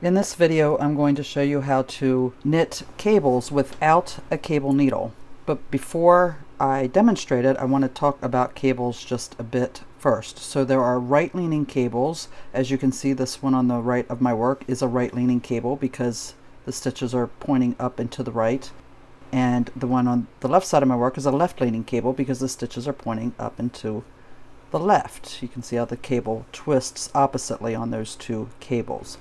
In this video, I'm going to show you how to knit cables without a cable needle. But before I demonstrate it, I want to talk about cables just a bit first. So there are right-leaning cables. As you can see, this one on the right of my work is a right-leaning cable because the stitches are pointing up and to the right. And the one on the left side of my work is a left-leaning cable because the stitches are pointing up and to the left. You can see how the cable twists oppositely on those two cables.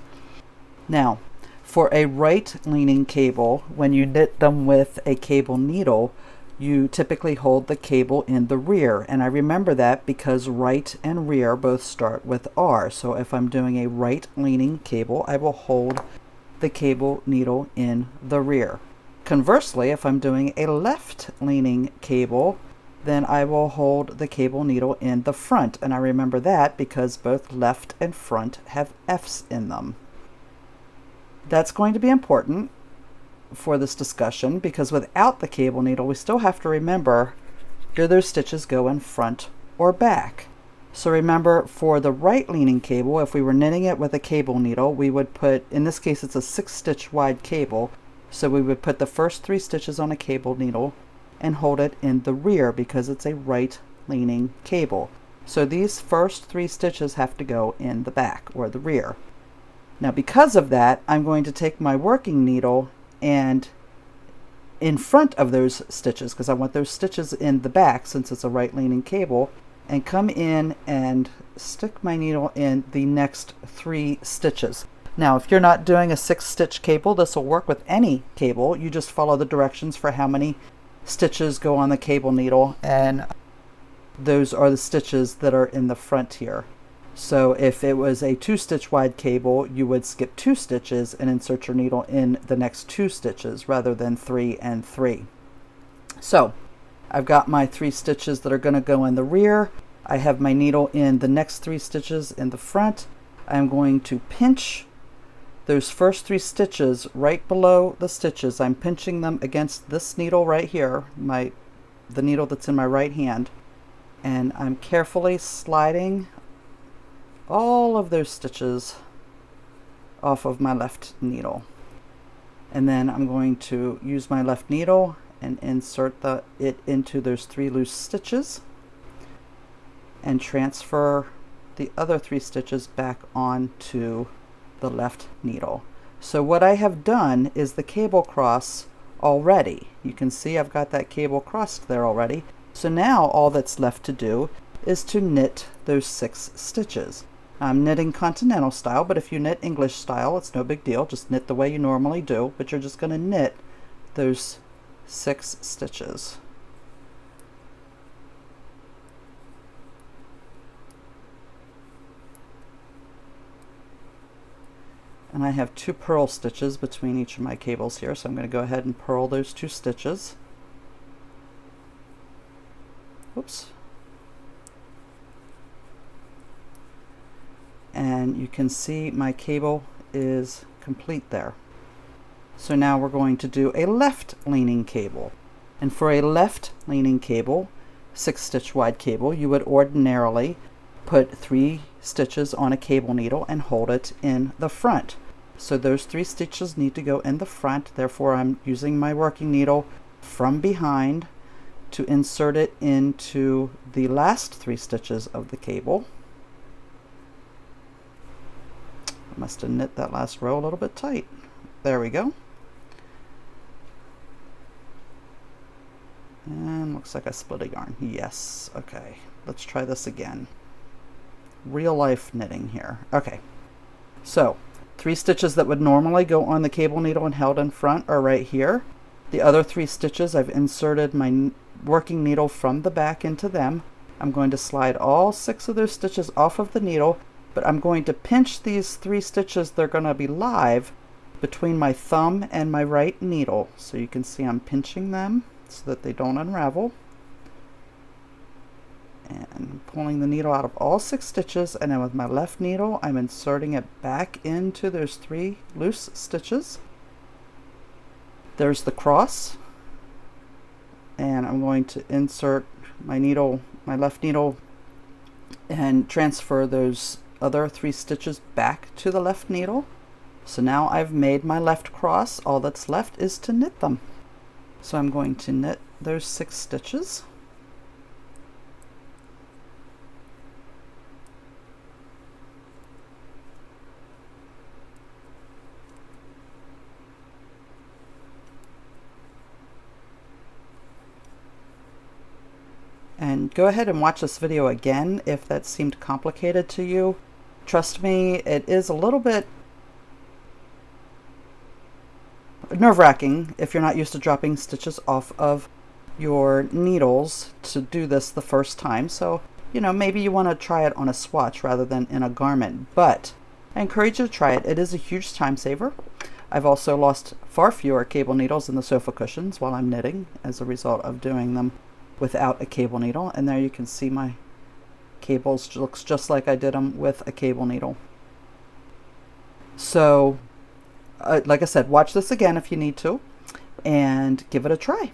Now, for a right-leaning cable, when you knit them with a cable needle, you typically hold the cable in the rear. And I remember that because right and rear both start with R. So if I'm doing a right-leaning cable, I will hold the cable needle in the rear. Conversely, if I'm doing a left-leaning cable, then I will hold the cable needle in the front. And I remember that because both left and front have F's in them. That's going to be important for this discussion because without the cable needle, we still have to remember, do those stitches go in front or back? So remember, for the right-leaning cable, if we were knitting it with a cable needle, we would put, in this case it's a 6-stitch wide cable, so we would put the first 3 stitches on a cable needle and hold it in the rear because it's a right-leaning cable. So these first 3 stitches have to go in the back or the rear. Now because of that, I'm going to take my working needle and in front of those stitches, because I want those stitches in the back since it's a right-leaning cable, and come in and stick my needle in the next 3 stitches. Now if you're not doing a 6-stitch cable, this will work with any cable. You just follow the directions for how many stitches go on the cable needle, and those are the stitches that are in the front here. So if it was a 2-stitch wide cable, you would skip 2 stitches and insert your needle in the next 2 stitches rather than 3 and 3. So I've got my 3 stitches that are going to go in the rear. I have my needle in the next 3 stitches in the front. I'm going to pinch those first 3 stitches right below the stitches. I'm pinching them against this needle right here, the needle that's in my right hand, and I'm carefully sliding all of those stitches off of my left needle. And then I'm going to use my left needle and insert it into those 3 loose stitches and transfer the other 3 stitches back onto the left needle. So what I have done is the cable cross already. You can see I've got that cable crossed there already. So now all that's left to do is to knit those 6 stitches. I'm knitting continental style, but if you knit English style, it's no big deal. Just knit the way you normally do, but you're just going to knit those 6 stitches. And I have 2 purl stitches between each of my cables here, so I'm going to go ahead and purl those 2 stitches. Oops. And you can see my cable is complete there. So now we're going to do a left-leaning cable. And for a left-leaning cable, 6-stitch wide cable, you would ordinarily put 3 stitches on a cable needle and hold it in the front. So those 3 stitches need to go in the front, therefore I'm using my working needle from behind to insert it into the last 3 stitches of the cable. I must have knit that last row a little bit tight. There we go. And looks like I split a yarn. Yes. Okay. Let's try this again. Real life knitting here. Okay. So 3 stitches that would normally go on the cable needle and held in front are right here. The other 3 stitches, I've inserted my working needle from the back into them. I'm going to slide all 6 of those stitches off of the needle, but I'm going to pinch these 3 stitches. They're going to be live between my thumb and my right needle. So you can see I'm pinching them so that they don't unravel. And pulling the needle out of all 6 stitches, and then with my left needle I'm inserting it back into those 3 loose stitches. There's the cross, and I'm going to insert my left needle, and transfer those other 3 stitches back to the left needle. So now I've made my left cross. All that's left is to knit them. So I'm going to knit those 6 stitches. And go ahead and watch this video again if that seemed complicated to you. Trust me, it is a little bit nerve-wracking if you're not used to dropping stitches off of your needles to do this the first time. So, you know, maybe you want to try it on a swatch rather than in a garment, but I encourage you to try it. It is a huge time saver. I've also lost far fewer cable needles in the sofa cushions while I'm knitting as a result of doing them without a cable needle. And there you can see my cables. Looks just like I did them with a cable needle. So like I said, watch this again if you need to and give it a try.